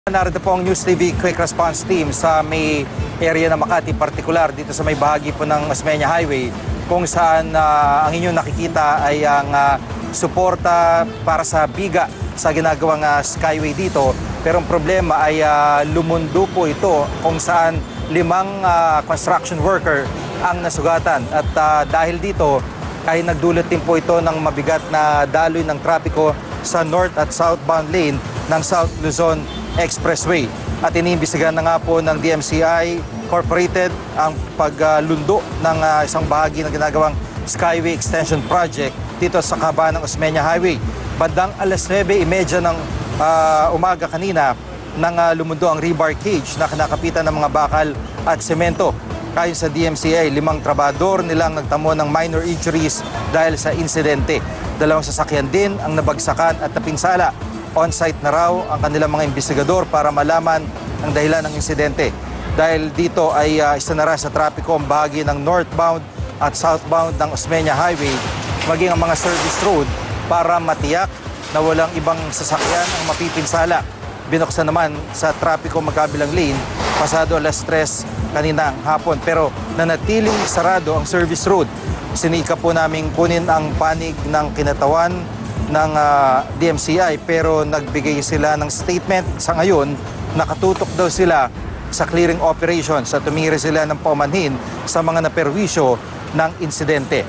Narito po ang News TV Quick Response Team sa may area ng Makati, partikular dito sa may bahagi po ng Osmeña Highway, kung saan ang inyong nakikita ay ang suporta para sa biga sa ginagawang skyway dito. Pero ang problema ay lumundo po ito kung saan 5 construction worker ang nasugatan. At dahil dito ay nagdulot din po ito ng mabigat na daloy ng trapiko sa north at southbound lane ng South Luzon Expressway. At iniimbestigahan na nga po ng DMCI Incorporated ang paglundo ng isang bahagi ng ginagawang Skyway Extension Project dito sa kahabaan ng Osmeña Highway. Bandang alas 9:30 ng umaga kanina nang lumundo ang rebar cage na kinakapitan ng mga bakal at semento. Ayon sa DMCI, 5 trabador nilang nagtamo ng minor injuries dahil sa insidente. 2 sasakyan din ang nabagsakan at napinsala. On-site na raw ang kanilang mga investigador para malaman ang dahilan ng insidente. Dahil dito ay isinara sa trapiko ang bahagi ng northbound at southbound ng Osmeña Highway, maging ang mga service road para matiyak na walang ibang sasakyan ang mapipinsala. Binuksan naman sa trapiko magkabilang lane pasado alas 3 kaninang hapon, pero nanatiling sarado ang service road. Sinika po naming kunin ang panig ng kinatawan ng DMCI, pero nagbigay sila ng statement sa ngayon. Nakatutok daw sila sa clearing operations at tumiri sila ng paumanhin sa mga naperwisyo ng insidente.